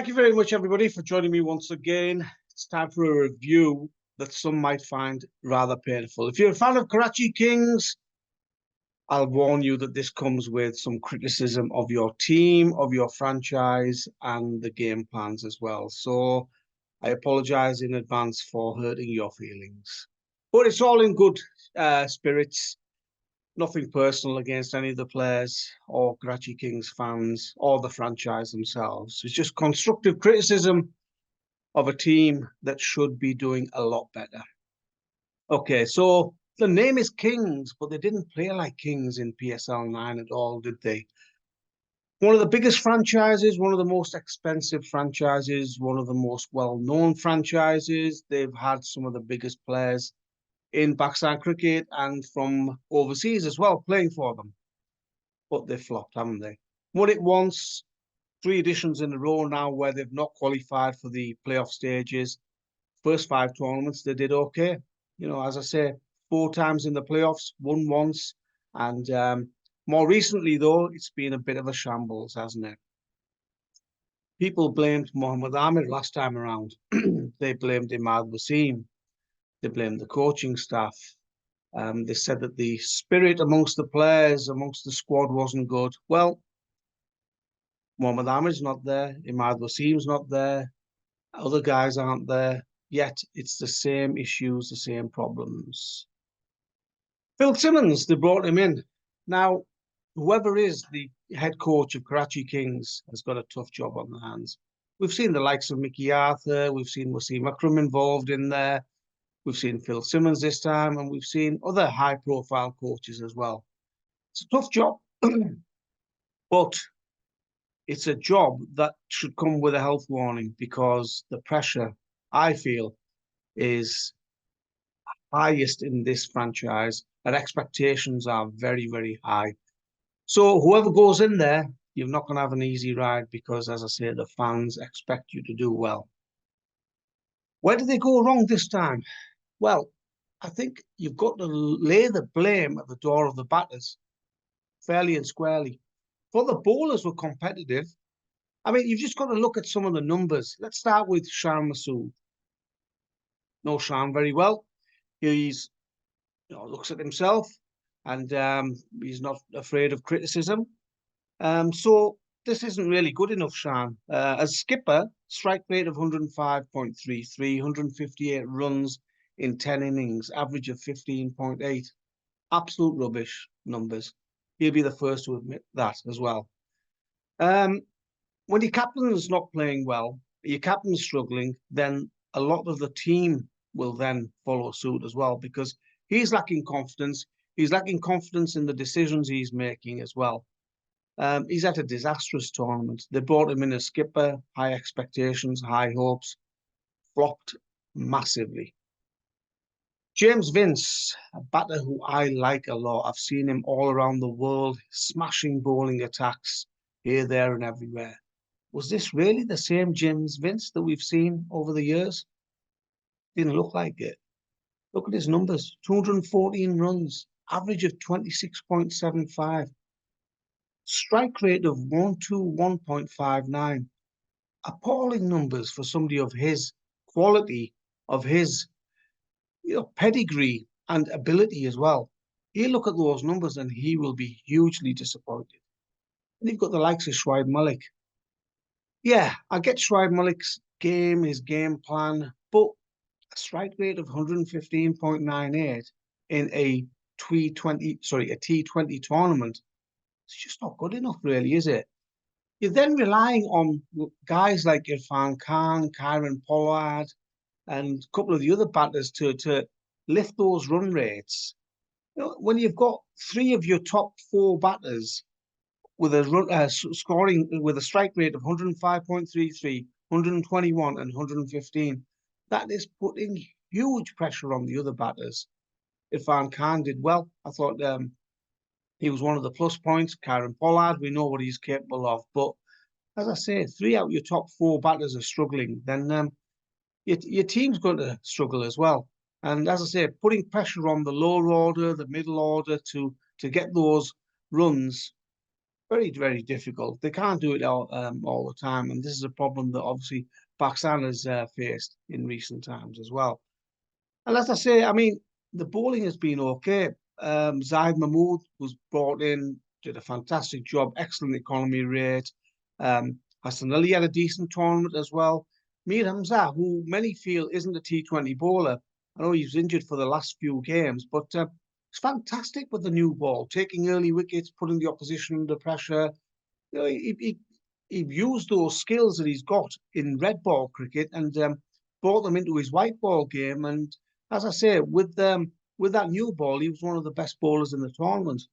you very much, everybody, for joining me once again. It's time for a review that some might find rather painful. If you're a fan of Karachi Kings, I'll warn you that this comes with some criticism of your team, of your franchise, and the game plans as well. So I apologise in advance for hurting your feelings. But it's all in good spirits. Nothing personal against any of the players or Karachi Kings fans or the franchise themselves. It's just constructive criticism of a team that should be doing a lot better. Okay, so the name is Kings, but they didn't play like Kings in PSL 9 at all, did they? One of the biggest franchises, one of the most expensive franchises, one of the most well-known franchises. They've had some of the biggest players in Pakistan cricket and from overseas as well, playing for them. But they've flopped, haven't they? Won it once, 3 editions in a row now where they've not qualified for the playoff stages. First 5 tournaments, they did okay. You know, as I say, 4 times in the playoffs, won once. And more recently, though, it's been a bit of a shambles, hasn't it? People blamed Mohammad Ahmed last time around. They blamed Imad Wasim. They blamed the coaching staff. They said that the spirit amongst the players, amongst the squad wasn't good. Well, Mohammad Ahmed's not there. Imad Wasim's not there. Other guys aren't there. Yet it's the same issues, the same problems. Phil Simmons, they brought him in. Now, whoever is the head coach of Karachi Kings has got a tough job on their hands. We've seen the likes of Mickey Arthur. We've seen Wasim Akram involved in there. We've seen Phil Simmons this time, and we've seen other high-profile coaches as well. It's a tough job, but it's a job that should come with a health warning because the pressure, I feel, is highest in this franchise and expectations are very, very high. So whoever goes in there, you're not going to have an easy ride because, as I say, the fans expect you to do well. Where did they go wrong this time? Well, I think you've got to lay the blame at the door of the batters, fairly and squarely. For the bowlers were competitive. I mean, you've just got to look at some of the numbers. Let's start with Shan Masood. Know Shan very well. He's, looks at himself and he's not afraid of criticism. So this isn't really good enough, Shan. As skipper, strike rate of 105.33, 158 runs in 10 innings, average of 15.8. Absolute rubbish numbers. He'll be the first to admit that as well. When your captain is not playing well, your captain's struggling, then a lot of the team will then follow suit as well because he's lacking confidence. He's lacking confidence in the decisions he's making as well. He's had a disastrous tournament. They brought him in as skipper, high expectations, high hopes, flopped massively. James Vince, a batter who I like a lot. I've seen him all around the world, smashing bowling attacks here, there, and everywhere. Was this really the same James Vince that we've seen over the years? Didn't look like it. Look at his numbers, 214 runs, average of 26.75. Strike rate of 121.59. Appalling numbers for somebody of his quality, of his pedigree and ability as well. He'll look at those numbers and he will be hugely disappointed. And you've got the likes of Shoaib Malik. Yeah, I get Shoaib Malik's game, his game plan, but a strike rate of 115.98 in a T20 tournament, it's just not good enough, really, is it? You're then relying on guys like Irfan Khan, Kieron Pollard, and a couple of the other batters to lift those run rates. When you've got 3 of your top 4 batters with a scoring with a strike rate of 105.33, 121, and 115, that is putting huge pressure on the other batters. Irfan Khan did well. I thought he was one of the plus points. Kieron Pollard, we know what he's capable of. But as I say, 3 out of your top 4 batters are struggling. Then your team's going to struggle as well. And as I say, putting pressure on the lower order, the middle order to get those runs very, very difficult. They can't do it all the time, and this is a problem that obviously Pakistan has faced in recent times as well. And as I say, I mean, the bowling has been okay. Zaid Mahmood was brought in, did a fantastic job, excellent economy rate. Hassan Ali had a decent tournament as well. Mir Hamza, who many feel isn't a T20 bowler, I know he was injured for the last few games, but it's fantastic with the new ball, taking early wickets, putting the opposition under pressure. You know, he used those skills that he's got in red ball cricket and brought them into his white ball game. And as I say, with that new ball, he was one of the best bowlers in the tournament.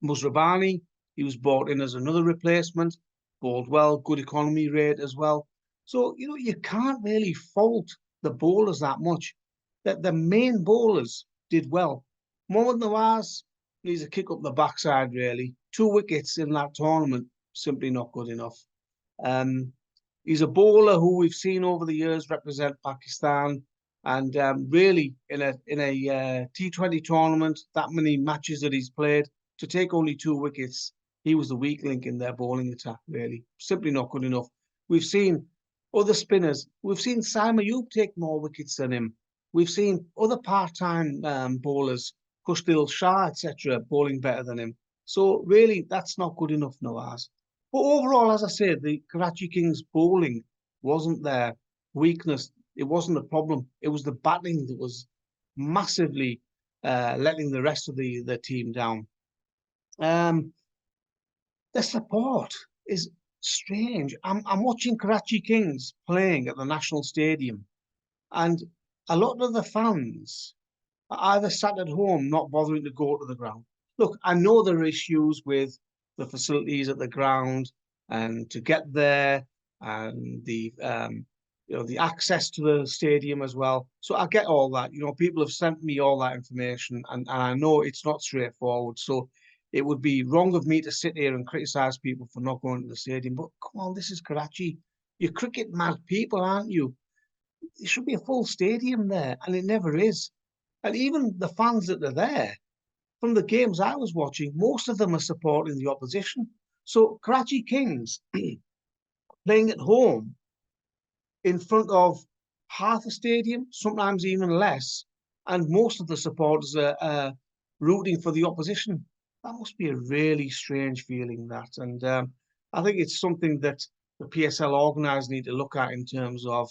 Musrabani, he was brought in as another replacement, bowled well, good economy rate as well. So, you know, you can't really fault the bowlers that much. That the main bowlers did well. Mohammad Nawaz needs a kick up the backside, really. 2 wickets in that tournament, simply not good enough. Um, he's a bowler who we've seen over the years represent Pakistan, and really in a T20 tournament, that many matches that he's played, to take only 2 wickets, he was the weak link in their bowling attack. Really, simply not good enough. We've seen other spinners. We've seen Saim Ayub take more wickets than him. We've seen other part-time bowlers, Kushdil Shah, etc., bowling better than him. So really, that's not good enough, Nawaz. But overall, as I said, the Karachi Kings bowling wasn't their weakness. It wasn't a problem. It was the batting that was massively letting the rest of the team down. Um, the support is strange. I'm watching Karachi Kings playing at the National Stadium, and a lot of the fans are either sat at home not bothering to go to the ground. Look, I know there are issues with the facilities at the ground and to get there and the the access to the stadium as well. So I get all that. You know, people have sent me all that information, and I know it's not straightforward. So it would be wrong of me to sit here and criticize people for not going to the stadium. But come on, this is Karachi. You're cricket mad people, aren't you? There should be a full stadium there, and it never is. And even the fans that are there, from the games I was watching, most of them are supporting the opposition. So Karachi Kings playing at home in front of half a stadium, sometimes even less, and most of the supporters are rooting for the opposition. That must be a really strange feeling, that. And I think it's something that the PSL organisers need to look at in terms of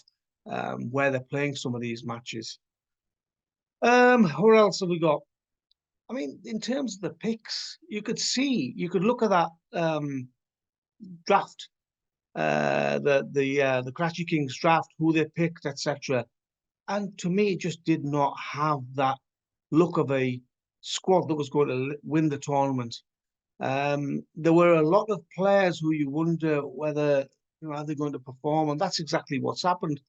where they're playing some of these matches. What else have we got? I mean, in terms of the picks, you could look at that draft, the Karachi Kings draft, who they picked, etc. And to me, it just did not have that look of a squad that was going to win the tournament. There were a lot of players who you wonder whether are they going to perform, and that's exactly what's happened.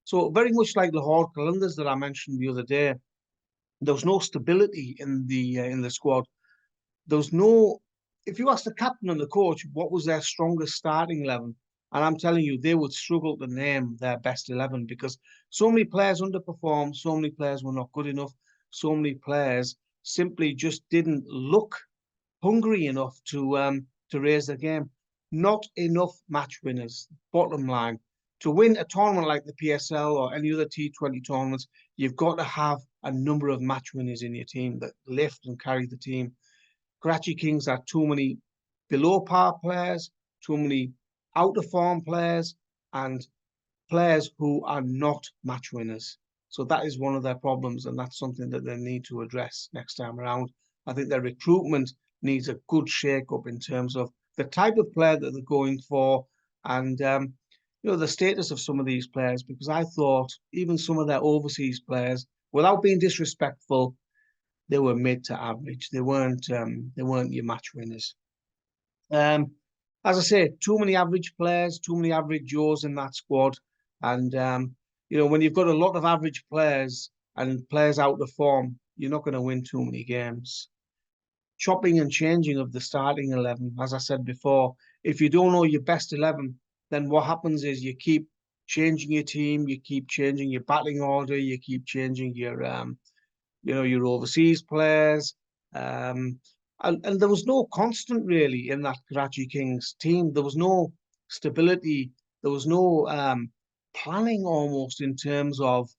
So very much like Lahore Qalandars that I mentioned the other day, there was no stability in the squad. There was no. If you ask the captain and the coach what was their strongest starting 11, and I'm telling you, they would struggle to name their best 11 because so many players underperformed, so many players were not good enough, so many players simply just didn't look hungry enough to raise their game. Not enough match winners. Bottom line, to win a tournament like the PSL or any other T20 tournaments, you've got to have a number of match winners in your team that lift and carry the team. Karachi Kings had too many below par players, too many out of form players, and players who are not match winners. So that is one of their problems, and that's something that they need to address next time around. I think their recruitment needs a good shake-up in terms of the type of player that they're going for, and the status of some of these players. Because I thought even some of their overseas players, without being disrespectful, they were mid to average. They weren't your match winners. As I say, too many average players, too many average Joes in that squad. And, when you've got a lot of average players and players out of form, you're not going to win too many games. Chopping and changing of the starting 11, as I said before, if you don't know your best 11, then what happens is you keep changing your team, you keep changing your batting order, you keep changing your overseas players. And there was no constant really in that Karachi Kings team. There was no stability. There was no planning almost in terms of,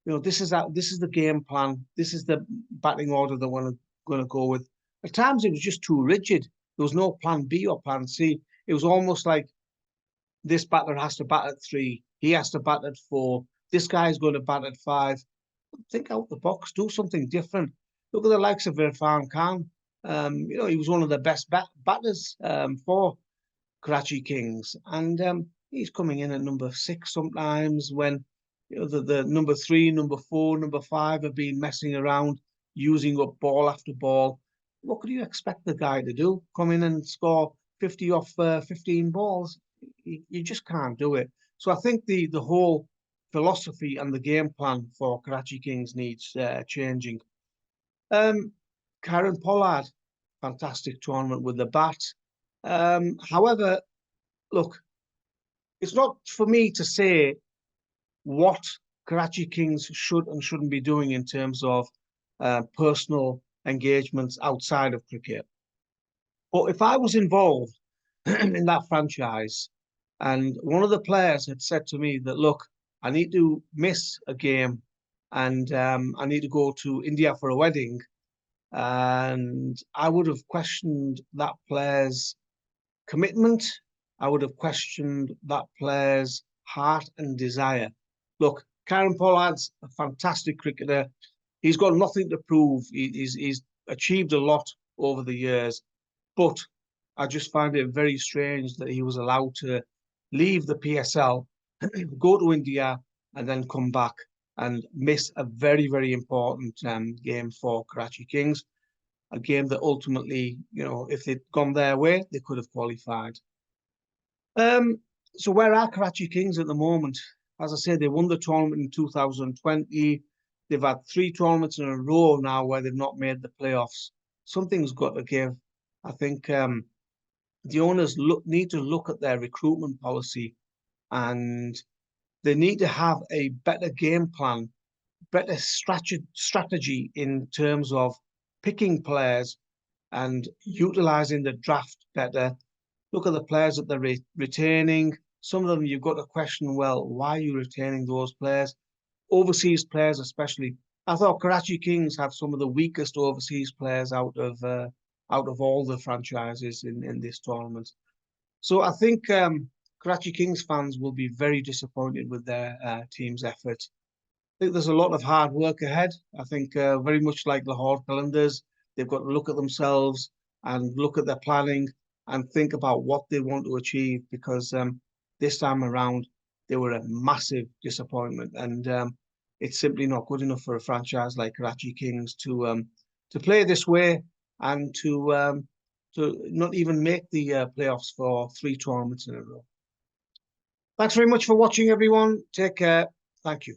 this is the game plan. This is the batting order that we're going to go with. At times it was just too rigid. There was no plan B or plan C. It was almost like this batter has to bat at 3. He has to bat at 4. This guy is going to bat at 5. Think out the box. Do something different. Look at the likes of Irfan Khan. He was one of the best batters for Karachi Kings, and he's coming in at number 6 sometimes when the number 3, number 4, number 5 have been messing around, using up ball after ball. What could you expect the guy to do? Come in and score 50 off 15 balls? You just can't do it. So I think the whole philosophy and the game plan for Karachi Kings needs changing. Kieron Pollard, fantastic tournament with the bat. However, look, it's not for me to say what Karachi Kings should and shouldn't be doing in terms of personal engagements outside of cricket. But if I was involved in that franchise and one of the players had said to me that, look, I need to miss a game and I need to go to India for a wedding, and I would have questioned that player's commitment. I would have questioned that player's heart and desire. Look, Kieron Pollard's a fantastic cricketer. He's got nothing to prove. He's achieved a lot over the years, but I just find it very strange that he was allowed to leave the PSL, go to India, and then come back and miss a very, very important game for Karachi Kings. A game that ultimately, if they'd gone their way, they could have qualified. So where are Karachi Kings at the moment? As I said, they won the tournament in 2020. They've had 3 tournaments in a row now where they've not made the playoffs. Something's got to give. I think the owners need to look at their recruitment policy, and they need to have a better game plan, better strategy in terms of picking players and utilising the draft better. Look at the players that they're retaining. Some of them you've got to question, well, why are you retaining those players? Overseas players especially. I thought Karachi Kings have some of the weakest overseas players out of all the franchises in this tournament. So I think Karachi Kings fans will be very disappointed with their team's effort. I think there's a lot of hard work ahead. I think very much like Lahore Qalandars, they've got to look at themselves and look at their planning and think about what they want to achieve, because this time around they were a massive disappointment, and it's simply not good enough for a franchise like Karachi Kings to play this way and to not even make the playoffs for 3 tournaments in a row. Thanks very much for watching, everyone. Take care. Thank you.